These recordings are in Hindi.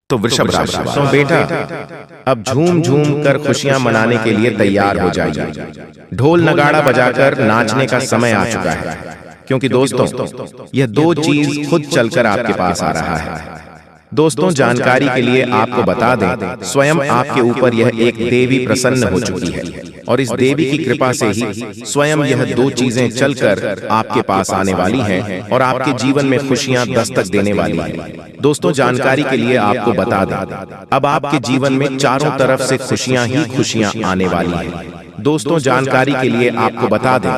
तो वृषभ राशि, तो बेटा अब झूम झूम कर खुशियां मनाने के लिए तैयार हो जाइए। ढोल नगाड़ा बजाकर नाचने का समय आ चुका है, क्योंकि दोस्तों यह दो चीज खुद चलकर आपके पास आ रहा है। दोस्तों जानकारी के लिए आपको बता दें, स्वयं आपके ऊपर यह एक देवी प्रसन्न हो चुकी है और इस देवी की कृपा से ही स्वयं यह दो चीजें चलकर आपके पास आने वाली हैं और आपके जीवन में खुशियां दस्तक देने वाली हैं। दोस्तों जानकारी के लिए आपको बता दें, अब आपके जीवन में चारों तरफ से खुशियां ही खुशियां आने वाली हैं। दोस्तों जानकारी के लिए आपको बता दें,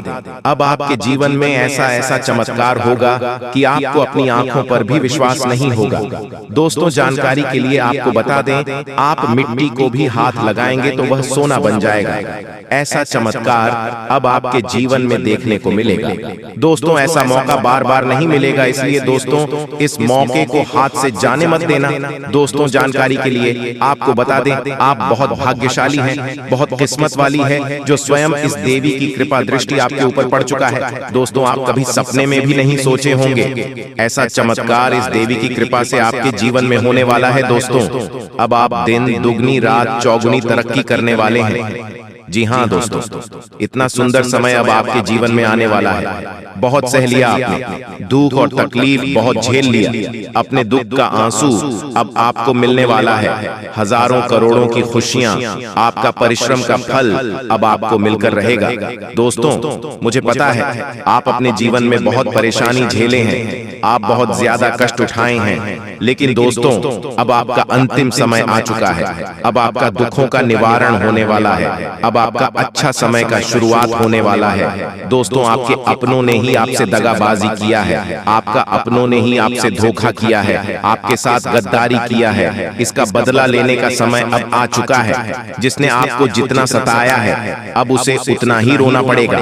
अब आपके जीवन में ऐसा चमत्कार होगा कि आपको अपनी आंखों पर भी विश्वास नहीं होगा। दोस्तों जानकारी के लिए आपको बता दें, आप मिट्टी को भी हाथ लगाएंगे तो वह सोना बन जाएगा। ऐसा चमत्कार अब आपके जीवन में देखने को मिलेगा। दोस्तों ऐसा मौका बार बार नहीं मिलेगा, इसलिए दोस्तों इस मौके को हाथ से जाने मत देना। दोस्तों जानकारी के लिए आपको बता दें, आप बहुत भाग्यशाली हैं, बहुत किस्मत वाली है जो स्वयं इस देवी की कृपा दृष्टि आपके ऊपर पड़ चुका है। दोस्तों आप कभी सपने में भी नहीं सोचे होंगे ऐसा चमत्कार इस देवी की कृपा से आपके जीवन में होने वाला है। दोस्तों अब आप दिन दुगनी रात चौगुनी तरक्की करने वाले हैं। जी हाँ दोस्तों, इतना सुंदर समय अब आपके जीवन में आने वाला है। बहुत सह लिया आपने, दुख और तकलीफ बहुत झेल लिया, अपने दुख का आंसू अब आपको मिलने वाला है। हजारों करोड़ों की खुशियां, आपका परिश्रम का फल अब आपको मिलकर रहेगा। दोस्तों मुझे पता है आप अपने जीवन में बहुत परेशानी झेले हैं, आप बहुत ज्यादा कष्ट उठाए हैं, लेकिन दोस्तों अब आपका अंतिम समय आ चुका है। अब आपका दुखों का निवारण होने वाला है, अब आपका अच्छा समय का शुरुआत होने वाला है। दोस्तों आपके अपनों ने ही आपसे दगाबाजी किया है, आपका अपनों ने ही आपसे धोखा किया है, आपके साथ गद्दारी किया है। इसका बदला लेने का समय अब आ चुका है। जिसने आपको जितना सताया है अब उसे उतना ही रोना पड़ेगा,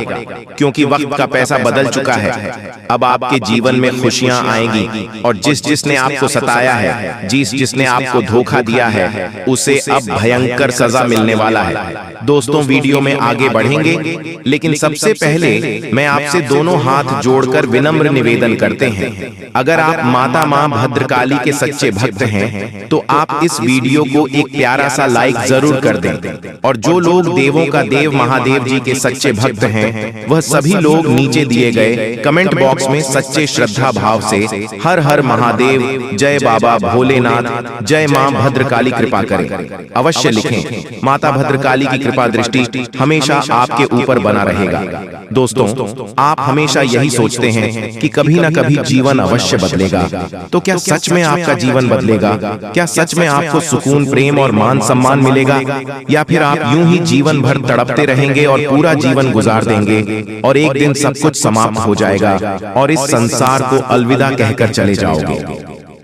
क्योंकि वक्त का पैसा बदल चुका है। अब आपके जीवन में खुशियां आएंगी और जिसने आपको सताया है, जिसने आपको धोखा दिया है, उसे अब भयंकर सजा मिलने वाला है। दोस्तों वीडियो में आगे बढ़ेंगे, लेकिन सबसे पहले मैं आपसे दोनों हाथ जोड़कर विनम्र निवेदन करते हैं, अगर आप माता मां भद्रकाली के सच्चे भक्त हैं तो आप इस वीडियो को एक प्यारा सा लाइक जरूर कर दें। और जो लोग देवों का देव महादेव जी के सच्चे भक्त हैं, वह सभी लोग नीचे दिए गए कमेंट बॉक्स में सच्चे श्रद्धा भाव से हर हर महादेव, जय बाबा भोलेनाथ, जय मां भद्रकाली कृपा करें अवश्य लिखें। माता भद्रकाली की कृपा दृष्टि हमेशा आपके ऊपर बना रहेगा। दोस्तों आप हमेशा यही सोचते हैं कि कभी ना कभी जीवन अवश्य बदलेगा, तो क्या सच में आपका जीवन बदलेगा? क्या सच में आपको सुकून, प्रेम और मान सम्मान मिलेगा, या फिर आप यूं ही जीवन भर तड़पते रहेंगे और पूरा जीवन गुजार देंगे और एक दिन सब कुछ समाप्त हो जाएगा और इस संसार को अलविदा कहकर चले जाओगे?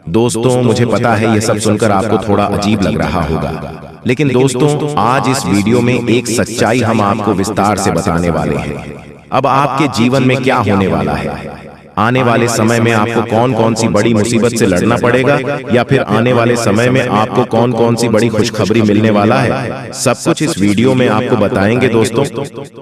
दोस्तों मुझे पता है यह सब सुनकर आपको थोड़ा अजीब लग रहा होगा, लेकिन दोस्तों आज इस वीडियो में एक सच्चाई हम आपको विस्तार से बताने वाले हैं। अब आपके जीवन में क्या होने वाला है, आने वाले समय में आपको कौन कौन सी बड़ी मुसीबत से लड़ना पड़ेगा, या फिर आने वाले समय में आपको कौन कौन सी बड़ी खुशखबरी मिलने वाला है, सब कुछ इस वीडियो में आपको बताएंगे। दोस्तों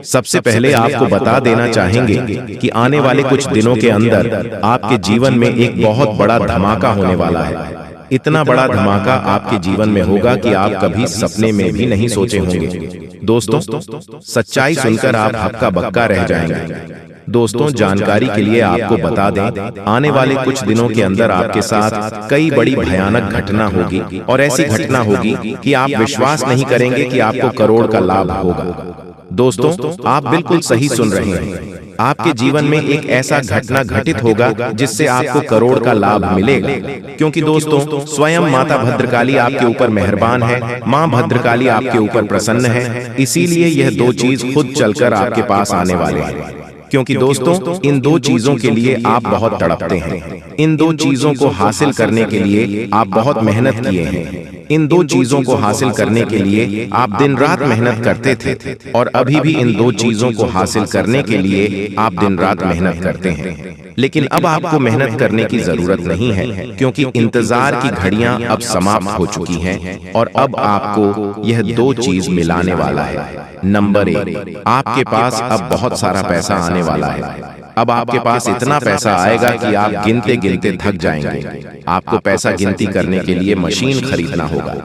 सबसे पहले आपको बता देना चाहेंगे कि आने वाले कुछ दिनों के अंदर आपके जीवन में एक बहुत बड़ा धमाका होने वाला है। इतना बड़ा धमाका आपके जीवन में होगा कि आप कभी सपने में भी नहीं सोचे होंगे। दोस्तों सच्चाई सुनकर आप हक्का बक्का रह जाएंगे। दोस्तों जानकारी के लिए आपको बता दें, आने वाले कुछ दिनों के अंदर आपके साथ कई बड़ी भयानक घटना होगी, और ऐसी घटना होगी कि आप विश्वास नहीं करेंगे कि आपको करोड़ का लाभ होगा। दोस्तों आप बिल्कुल सही सुन रहे हैं, आपके जीवन में एक ऐसा घटना घटित होगा जिससे आपको करोड़ का लाभ मिलेगा, क्योंकि दोस्तों स्वयं माता भद्रकाली आपके ऊपर मेहरबान है, मां भद्रकाली आपके ऊपर प्रसन्न है। इसीलिए यह दो चीज खुद चलकर आपके पास आने वाले हैं, क्योंकि दोस्तों इन दो चीजों के लिए आप बहुत तड़पते हैं, इन दो चीजों को हासिल करने के लिए आप बहुत मेहनत किए हैं, इन दो चीजों को हासिल करने के लिए आप दिन रात मेहनत करते थे, और अभी भी इन दो चीजों को हासिल करने के लिए आप दिन रात मेहनत करते हैं। लेकिन अब आपको मेहनत करने की जरूरत नहीं है, क्योंकि इंतजार की घड़ियां अब समाप्त हो चुकी हैं और अब आपको यह दो चीज मिलाने वाला है। नंबर 1, आपके पास अब बहुत सारा पैसा आने वाला है। अब आपके पास इतना पैसा आएगा कि आप गिनते गिनते थक जाएंगे। आपको पैसा गिनती करने के लिए मशीन खरीदना होगा।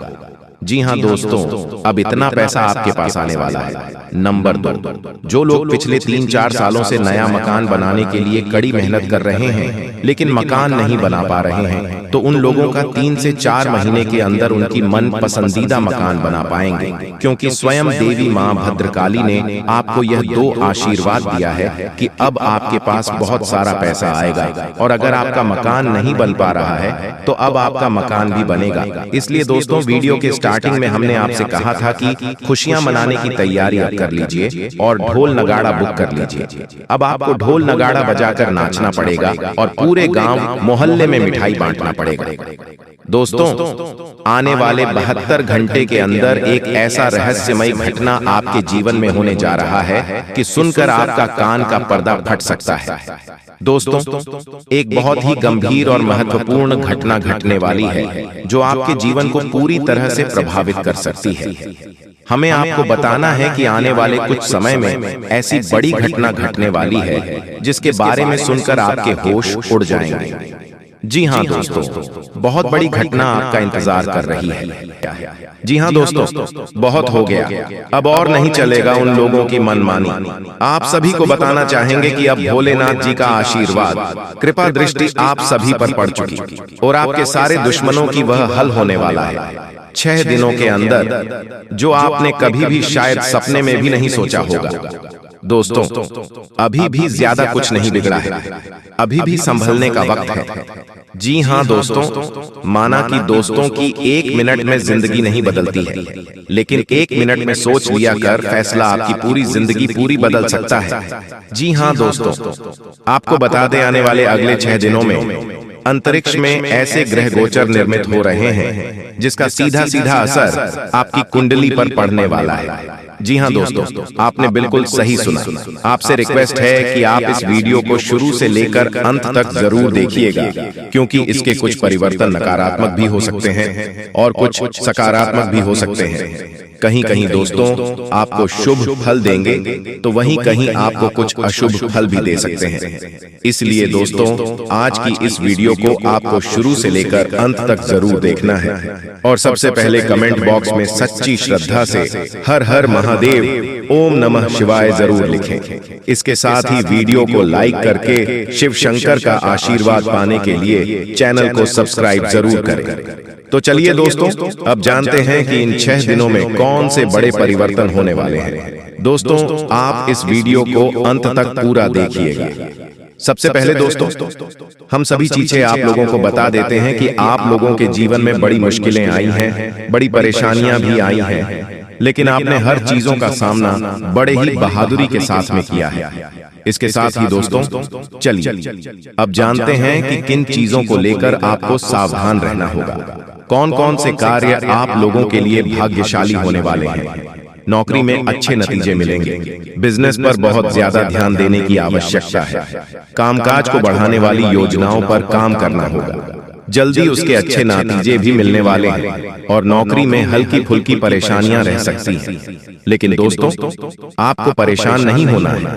जी हाँ दोस्तों, अब इतना पैसा आपके पास आने वाला है। नंबर 2, जो लोग पिछले 3-4 सालों से नया मकान बनाने के लिए कड़ी मेहनत कर रहे हैं लेकिन मकान नहीं बना पा रहे हैं, तो उन लोगों का 3 से 4 महीने के अंदर उनकी मन पसंदीदा मकान बना पाएंगे, क्योंकि स्वयं देवी माँ भद्रकाली ने आपको यह 2 आशीर्वाद दिया है कि अब आपके पास बहुत सारा पैसा आएगा। और अगर आपका मकान नहीं बन पा रहा है तो अब आपका मकान भी बनेगा। इसलिए दोस्तों, वीडियो के स्टार्टिंग में हमने आपसे कहा था कि खुशियां मनाने की तैयारी अब कर लीजिए और ढोल नगाड़ा बुक कर लीजिए। अब आपको ढोल नगाड़ा बजाकर नाचना पड़ेगा और पूरे गांव मोहल्ले में मिठाई बांटना पड़ेगा। दोस्तों, आने वाले 72 घंटे के अंदर एक ऐसा रहस्यमय घटना आपके जीवन में होने जा रहा है कि सुनकर आपका कान का पर्दा फट सकता है। दोस्तों, एक बहुत ही गंभीर और महत्वपूर्ण घटना घटने वाली है जो आपके जीवन को पूरी तरह से प्रभावित कर सकती है। हमें आपको बताना है कि आने वाले कुछ समय में ऐसी बड़ी घटना घटने वाली है जिसके बारे में सुनकर आपके होश उड़ जाएंगे। जी हाँ दोस्तों, बहुत बड़ी घटना आपका इंतजार कर रही है। जी हाँ दोस्तों, बहुत हो गया, अब और नहीं चलेगा उन लोगों की मनमानी। आप सभी को बताना चाहेंगे कि अब भोलेनाथ जी का आशीर्वाद, कृपा दृष्टि आप सभी पर पड़ चुकी और आपके सारे दुश्मनों की वह हल होने वाला है 6 दिनों के अंदर, जो आपने कभी भी शायद सपने में भी नहीं सोचा होगा। दोस्तों, अभी भी ज्यादा कुछ नहीं बिगड़ा है, अभी भी संभलने का वक्त है। जी हाँ दोस्तों, माना कि दोस्तों की 1 मिनट में जिंदगी नहीं बदलती है, लेकिन 1 मिनट में सोच लिया कर फैसला आपकी पूरी जिंदगी पूरी बदल सकता है। जी हाँ दोस्तों, आपको बता दें, आने वाले अगले 6 दिनों में अंतरिक्ष में ऐसे ग्रह गोचर निर्मित हो रहे हैं जिसका सीधा सीधा असर आपकी कुंडली पर पड़ने वाला है। जी हाँ दोस्तों, आपने बिल्कुल सही सुना। आपसे रिक्वेस्ट है कि आप इस वीडियो को शुरू से लेकर अंत तक जरूर देखिएगा, क्योंकि इसके कुछ परिवर्तन नकारात्मक भी हो सकते हैं और कुछ सकारात्मक भी हो सकते हैं। कहीं कहीं दोस्तों आपको शुभ फल देंगे तो वहीं कहीं आपको कुछ अशुभ फल भी दे सकते हैं। इसलिए दोस्तों, आज की इस वीडियो को आपको शुरू से लेकर अंत तक जरूर देखना है और सबसे पहले कमेंट बॉक्स में सच्ची श्रद्धा से हर हर महादेव ओम नमः शिवाय जरूर लिखें। इसके साथ ही वीडियो को लाइक करके शिव शंकर का आशीर्वाद पाने के लिए चैनल को सब्सक्राइब जरूर करें। तो चलिए दोस्तों, अब जानते हैं कि इन 6 दिनों में कौन से बड़े परिवर्तन होने वाले हैं। दोस्तों, आप इस वीडियो को अंत तक पूरा देखिएगा। सबसे पहले दोस्तों, हम सभी चीजें आप लोगों को बता देते हैं कि आप लोगों के जीवन में बड़ी मुश्किलें आई हैं, बड़ी परेशानियां भी आई हैं, लेकिन आपने हर चीजों का सामना बड़े ही बहादुरी के साथ में किया है। इसके साथ ही दोस्तों, चलिए अब जानते हैं कि किन चीजों को लेकर आपको सावधान रहना होगा। कौन कौन से कार्य आप लोगों के लिए भाग्यशाली होने वाले हैं। नौकरी में अच्छे नतीजे मिलेंगे, बिजनेस पर बहुत ज्यादा ध्यान देने की आवश्यकता है, कामकाज को बढ़ाने वाली योजनाओं पर काम करना होगा, जल्दी उसके अच्छे नतीजे भी मिलने वाले हैं और नौकरी में हल्की फुल्की परेशानियां रह सकती हैं। लेकिन दोस्तों, आपको परेशान नहीं होना है।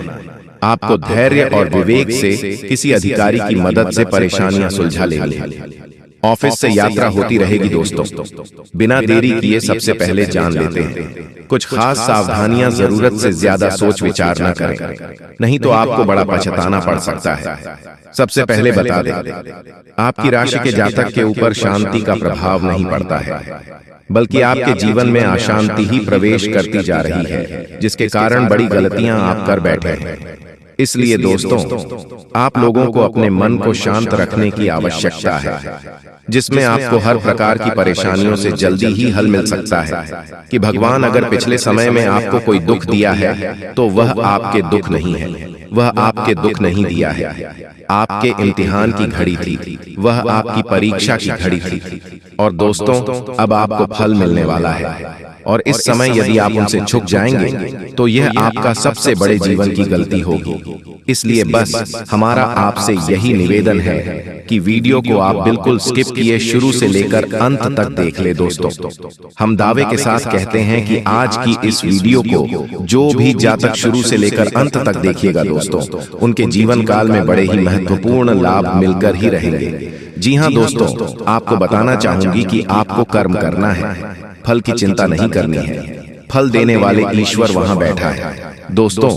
आपको धैर्य और विवेक से किसी अधिकारी की मदद से परेशानियां सुलझा लेनी है। ऑफिस से यात्रा होती रहेगी दोस्तों, बिना देरी किए सबसे पहले जान लेते हैं। कुछ खास सावधानियां जरूरत से ज्यादा सोच विचार न करें, नहीं तो आपको बड़ा पछताना पड़ सकता है। सबसे पहले बता दें, आपकी राशि के जातक के ऊपर शांति का प्रभाव नहीं पड़ता है, बल्कि आपके जीवन में अशांति ही प्रवेश करती जा रही है, जिसके कारण बड़ी गलतियां आप कर बैठे हैं। इसलिए दोस्तों, आप लोगों को अपने मन को शांत रखने की आवश्यकता है, जिसमें आपको हर प्रकार की परेशानियों से जल्दी ही हल मिल सकता है। कि भगवान अगर पिछले समय में आपको कोई दुख दिया है तो वह आपके दुख नहीं है, वह आपके दुख नहीं दिया है। आपके इम्तिहान की घड़ी थी, वह आपकी परीक्षा की घड़ी थी। और दोस्तों, अब आपको फल मिलने वाला है, और इस समय यदि आप उनसे झुक जाएंगे तो यह आपका सबसे बड़े जीवन की गलती होगी। इसलिए बस हमारा आपसे यही निवेदन है कि वीडियो को आप बिल्कुल स्किप किए शुरू से लेकर अंत तक देख ले। दोस्तों, हम दावे के साथ कहते हैं कि आज की इस वीडियो को जो भी जातक शुरू से लेकर अंत तक देखिएगा दोस्तों, उनके जीवन काल में बड़े ही महत्वपूर्ण लाभ मिलकर ही रहेंगे। जी हाँ दोस्तों, आपको बताना चाहूंगी कि आपको कर्म करना है, फल की चिंता नहीं करनी है। फल देने वाले ईश्वर वहां बैठा है। दोस्तों,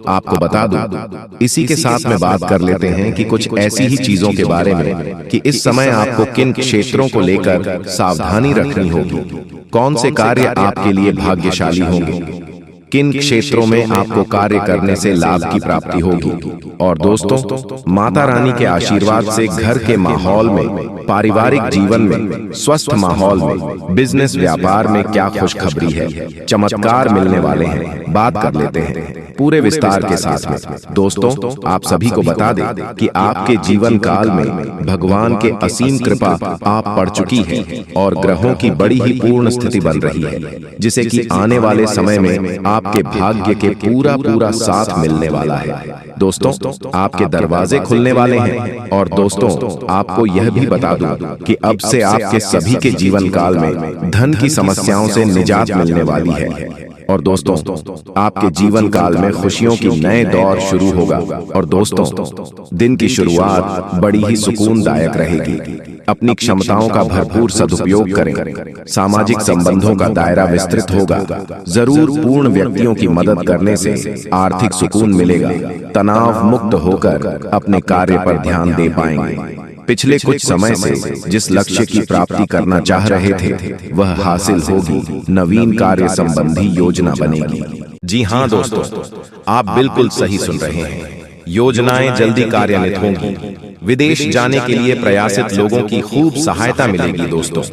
आपको बता दूं, इसी के साथ में बात कर लेते हैं कि कुछ ऐसी ही चीजों के बारे में कि इस समय आपको किन क्षेत्रों को लेकर सावधानी रखनी होगी, कौन से कार्य आपके लिए भाग्यशाली होंगे, किन क्षेत्रों में आपको कार्य करने से लाभ की प्राप्ति होगी। और दोस्तों, माता रानी के आशीर्वाद से घर के माहौल में, पारिवारिक जीवन में, स्वस्थ माहौल में, बिजनेस व्यापार में क्या खुशखबरी है, चमत्कार मिलने वाले हैं, बात कर लेते हैं पूरे विस्तार के साथ में। दोस्तों, आप सभी को बता दें कि आपके जीवन काल में भगवान के असीम कृपा आप पड़ चुकी है और ग्रहों की बड़ी ही पूर्ण स्थिति बन रही है, जिसे कि आने वाले समय में आपके भाग्य के पूरा साथ मिलने वाला है। दोस्तों, आपके दरवाजे खुलने वाले हैं। और दोस्तों, आपको यह भी बता दूं कि अब से आपके सभी के जीवन काल में धन की समस्याओं से निजात मिलने वाली है। और दोस्तों, आपके जीवन काल में खुशियों की नए दौर शुरू होगा। और दोस्तों, दिन की शुरुआत बड़ी ही सुकूनदायक रहेगी। अपनी क्षमताओं का भरपूर सदुपयोग करें। सामाजिक संबंधों का दायरा विस्तृत होगा। जरूर पूर्ण व्यक्तियों की मदद करने से आर्थिक सुकून मिलेगा। तनाव मुक्त होकर अपने कार्य पर ध्यान दे पाएंगे। पिछले कुछ समय से जिस लक्ष्य की प्राप्ति करना चाह रहे थे, वह हासिल होगी। नवीन कार्य संबंधी योजना बनेगी। जी हाँ दोस्तों, आप बिल्कुल सही सुन रहे हैं। योजनाएं जल्दी कार्यान्वित होंगी। विदेश जाने के लिए प्रयासित लोगों की खूब सहायता मिलेगी। दोस्तों,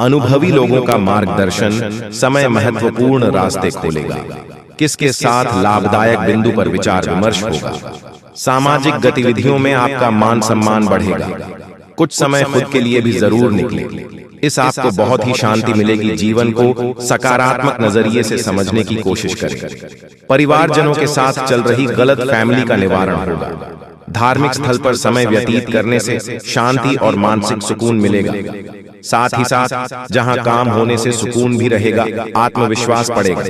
अनुभवी लोगों का मार्गदर्शन समय महत्वपूर्ण रास्ते खोलेगा। किसके साथ लाभदायक बिंदु पर विचार विमर्श होगा। सामाजिक गतिविधियों में आपका मान सम्मान बढ़ेगा। कुछ समय खुद के लिए भी जरूर निकले। इस आपको बहुत ही शांति मिलेगी। जीवन को सकारात्मक नजरिए से समझने की कोशिश करें। परिवारजनों के साथ चल रही गलत फैमिली का निवारण होगा। धार्मिक स्थल पर समय व्यतीत करने से शांति और मानसिक सुकून मिलेगा। साथ ही साथ जहां काम होने से सुकून भी रहेगा, आत्मविश्वास बढ़ेगा।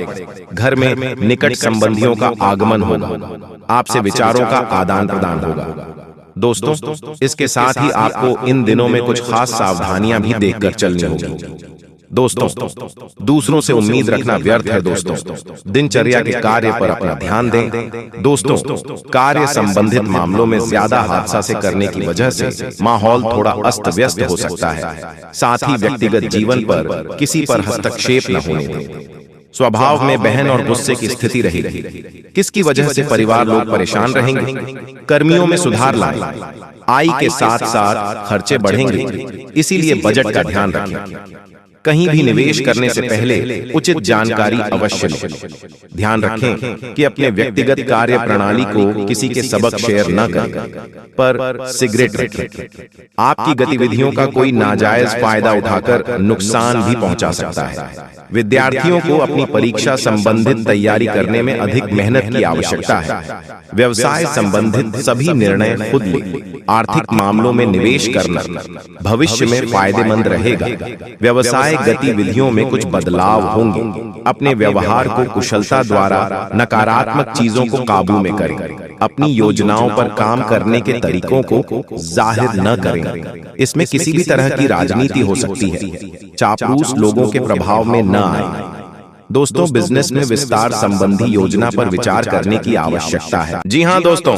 घर में निकट संबंधियों का आगमन होगा। आपसे विचारों का आदान प्रदान होगा। दोस्तों, इसके साथ ही आपको इन दिनों में कुछ खास सावधानियां भी देखकर चलनी होगी। दोस्तों, दूसरों से उम्मीद रखना व्यर्थ है। दोस्तों, दिनचर्या के कार्य पर अपना ध्यान दें। दोस्तों, कार्य संबंधित मामलों में ज्यादा हादसा से करने की वजह से माहौल थोड़ा अस्त व्यस्त हो सकता है। साथ ही व्यक्तिगत जीवन पर किसी पर हस्तक्षेप न होने दें। स्वभाव में बहन और गुस्से की स्थिति रहेगी। किसकी वजह से परिवार लोग परेशान रहेंगे। कर्मियों में सुधार लाएं। आय के साथ साथ खर्चे बढ़ेंगे, इसीलिए बजट का ध्यान रखें। कहीं भी निवेश करने से पहले उचित जानकारी अवश्य लें। ध्यान रखें कि अपने व्यक्तिगत कार्य प्रणाली को किसी के सबक शेयर न करें। पर सिगरेट रखें। आपकी गतिविधियों का कोई नाजायज फायदा उठाकर नुकसान भी पहुंचा सकता है। विद्यार्थियों को अपनी परीक्षा संबंधित तैयारी करने में अधिक मेहनत की आवश्यकता है। व्यवसाय संबंधित सभी निर्णय खुद लें। आर्थिक मामलों में निवेश करना भविष्य में फायदेमंद रहेगा। व्यवसाय गतिविधियों में कुछ बदलाव होंगे। अपने व्यवहार को कुशलता द्वारा नकारात्मक चीजों को काबू में करें। अपनी योजनाओं पर काम करने के तरीकों को जाहिर न करें। इसमें किसी भी तरह की राजनीति हो सकती है। चापलूस लोगों के प्रभाव में न आए। दोस्तों, बिजनेस में विस्तार संबंधी योजना पर विचार करने की आवश्यकता है। जी हाँ दोस्तों,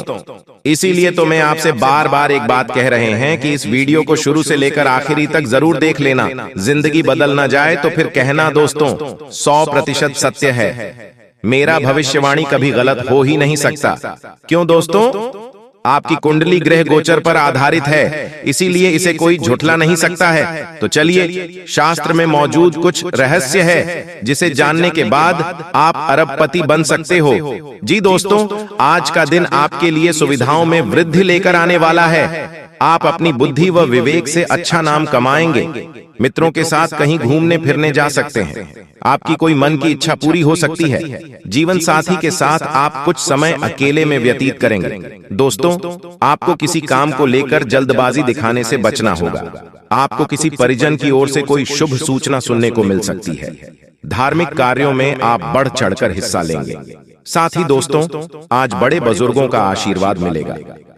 इसीलिए तो मैं आपसे बार बार एक बात कह रहे हैं कि इस वीडियो को शुरू से लेकर आखिरी तक जरूर देख लेना। जिंदगी बदल न जाए तो फिर कहना दोस्तों 100% सत्य है। मेरा भविष्यवाणी कभी गलत हो ही नहीं सकता। क्यों दोस्तों? आपकी कुंडली ग्रह गोचर पर आधारित है, इसीलिए इसे कोई झुठला नहीं सकता है। तो चलिए, शास्त्र में मौजूद कुछ रहस्य है जिसे जानने के बाद आप अरबपति बन सकते हो। जी दोस्तों, आज का दिन आपके लिए सुविधाओं में वृद्धि लेकर आने वाला है। आप अपनी बुद्धि व विवेक से अच्छा नाम कमाएंगे। मित्रों के साथ कहीं घूमने फिरने जा सकते हैं। आपकी कोई मन की इच्छा पूरी हो सकती है। जीवन साथी के साथ आप कुछ समय अकेले में व्यतीत करेंगे। दोस्तों, आपको किसी काम को लेकर जल्दबाजी दिखाने से बचना होगा। आपको किसी परिजन की ओर से कोई शुभ सूचना सुनने को मिल सकती है। धार्मिक कार्यों में आप बढ़ चढ़कर हिस्सा लेंगे। साथ ही दोस्तों, आज बड़े बुजुर्गों का आशीर्वाद मिलेगा।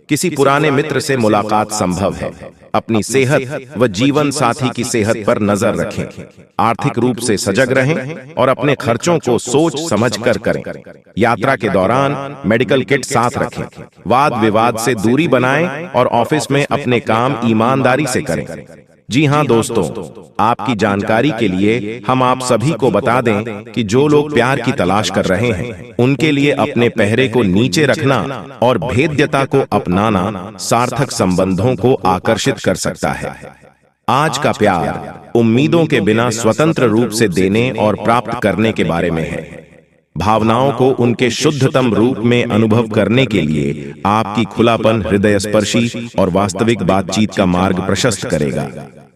किसी पुराने मित्र से मुलाकात संभव है। अपनी सेहत व जीवन साथी की सेहत पर नजर रखें। आर्थिक रूप से सजग रहें और अपने खर्चों को सोच समझकर करें। यात्रा के दौरान मेडिकल किट साथ रखें। वाद विवाद से दूरी बनाएं और ऑफिस में अपने काम ईमानदारी से करें। जी हां दोस्तों, आपकी जानकारी के लिए हम आप सभी को बता दें कि जो लोग प्यार की तलाश कर रहे हैं, उनके लिए अपने पहरे को नीचे रखना और भेद्यता को अपनाना सार्थक संबंधों को आकर्षित कर सकता है। आज का प्यार उम्मीदों के बिना स्वतंत्र रूप से देने और प्राप्त करने के बारे में है। भावनाओं को उनके शुद्धतम रूप में अनुभव करने के लिए आपकी खुलापन हृदयस्पर्शी और वास्तविक बातचीत का मार्ग प्रशस्त करेगा।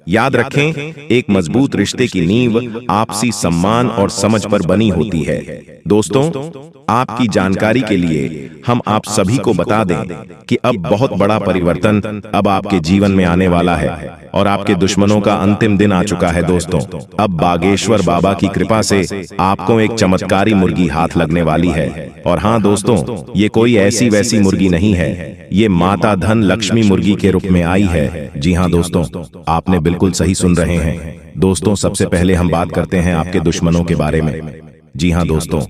याद रखें, एक मजबूत रिश्ते की नींव आपसी सम्मान और समझ पर बनी होती है। दोस्तों, आपकी जानकारी के लिए हम आप सभी को बता दें कि अब बहुत बड़ा परिवर्तन अब आपके जीवन में आने वाला है और आपके दुश्मनों का अंतिम दिन आ चुका है। दोस्तों, अब बागेश्वर बाबा की कृपा से आपको एक चमत्कारी मुर्गी हाथ लगने वाली है। और हाँ दोस्तों, ये कोई ऐसी वैसी मुर्गी नहीं है, ये माता धन लक्ष्मी मुर्गी के रूप में आई है। जी हाँ दोस्तों, आपने बिल्कुल सही सुन रहे हैं। दोस्तों, सबसे पहले हम बात करते हैं आपके दुश्मनों के बारे में। जी हाँ दोस्तों,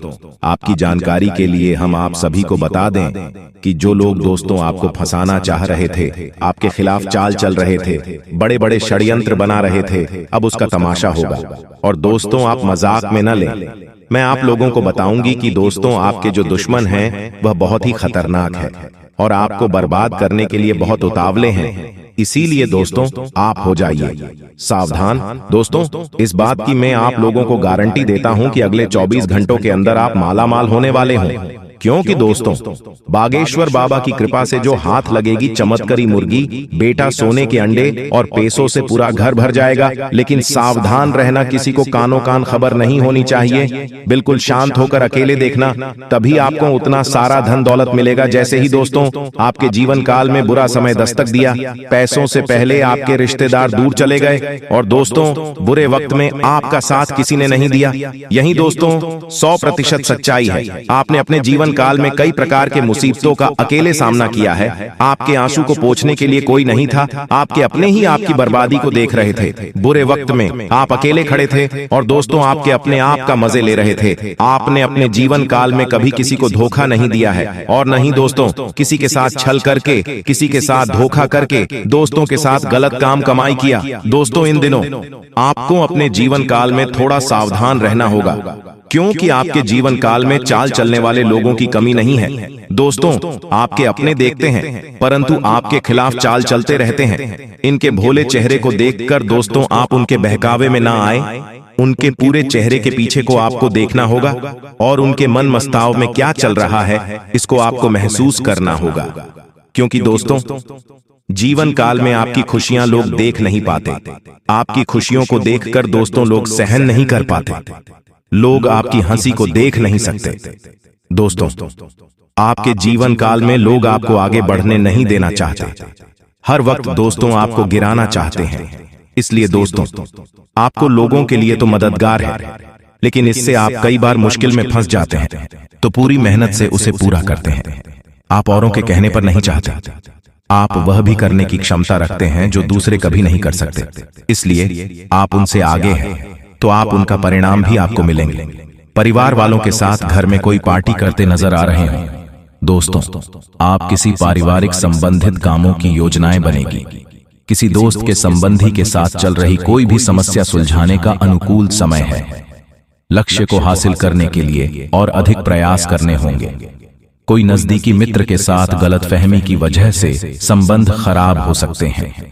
आपकी जानकारी के लिए हम आप सभी को बता दें कि जो लोग दोस्तों आपको फंसाना चाह रहे थे, आपके खिलाफ चाल चल रहे थे, बड़े बड़े षड्यंत्र बना रहे थे, अब उसका तमाशा होगा। और दोस्तों, आप मजाक में न लें। मैं आप लोगों को बताऊंगी कि दोस्तों, आपके जो दुश्मन हैं वह बहुत ही खतरनाक है और आपको बर्बाद करने के लिए बहुत उतावले हैं। इसीलिए दोस्तों, आप हो जाइए सावधान। दोस्तों, इस बात की मैं आप लोगों को गारंटी देता हूं कि अगले 24 घंटों के अंदर आप माला माल होने वाले हों। क्योंकि दोस्तों, बागेश्वर बाबा की कृपा से जो हाथ लगेगी चमत्कारी मुर्गी, बेटा सोने के अंडे और पैसों से पूरा घर भर जाएगा। लेकिन सावधान रहना, किसी को कानों कान खबर नहीं होनी चाहिए। बिल्कुल शांत होकर अकेले देखना, तभी आपको उतना सारा धन दौलत मिलेगा। जैसे ही दोस्तों आपके जीवन काल में बुरा समय दस्तक दिया, पैसों से पहले आपके रिश्तेदार दूर चले गए और दोस्तों बुरे वक्त में आपका साथ किसी ने नहीं दिया। यही दोस्तों 100% सच्चाई है। आपने अपने जीवन काल में कई प्रकार के मुसीबतों का अकेले सामना किया है। आपके आंसू को पोंछने के लिए कोई नहीं था। आपके अपने ही आपकी बर्बादी को देख रहे थे। बुरे वक्त में आप अकेले खड़े थे और दोस्तों आपके अपने आप का मजे ले रहे थे। आपने अपने जीवन काल में कभी किसी को धोखा नहीं दिया है और नहीं दोस्तों किसी के साथ छल करके, किसी के साथ धोखा करके, दोस्तों के साथ गलत काम कमाई किया। दोस्तों, इन दिनों आपको अपने जीवन काल में थोड़ा सावधान रहना होगा, क्योंकि आपके जीवन काल में चाल चलने वाले लोगों की कमी नहीं है। दोस्तों, आपके अपने देखते हैं परंतु आपके खिलाफ चाल चलते रहते हैं। इनके भोले चेहरे को देखकर दोस्तों आप उनके बहकावे में ना आए। उनके पूरे चेहरे के पीछे को आपको देखना होगा और उनके मन मस्ताव में क्या चल रहा है इसको आपको महसूस करना होगा। क्योंकि दोस्तों, जीवन काल में आपकी खुशियां लोग देख नहीं पाते। आपकी खुशियों को देखकर दोस्तों लोग सहन नहीं कर पाते। लोग आपकी हंसी को देख नहीं सकते। दोस्तों, आपके जीवन काल में लोग आपको आगे बढ़ने नहीं देना चाहते। हर वक्त दोस्तों आपको गिराना चाहते हैं। इसलिए दोस्तों, आपको लोगों के लिए तो मददगार है, लेकिन इससे आप कई बार मुश्किल में फंस जाते हैं, तो पूरी मेहनत से उसे पूरा करते हैं। आप औरों के कहने पर नहीं चाहते। आप वह भी करने की क्षमता रखते हैं जो दूसरे कभी नहीं कर सकते। इसलिए आप उनसे आगे हैं, तो आप उनका परिणाम भी आपको मिलेंगे। परिवार वालों के साथ घर में कोई पार्टी करते नजर आ रहे हैं। दोस्तों, आप किसी पारिवारिक संबंधित कामों की योजनाएं बनेगी। किसी दोस्त के संबंधी के साथ चल रही कोई भी समस्या सुलझाने का अनुकूल समय है। लक्ष्य को हासिल करने के लिए और अधिक प्रयास करने होंगे। कोई नजदीकी मित्र के साथ गलतफहमी की वजह से संबंध खराब हो सकते हैं।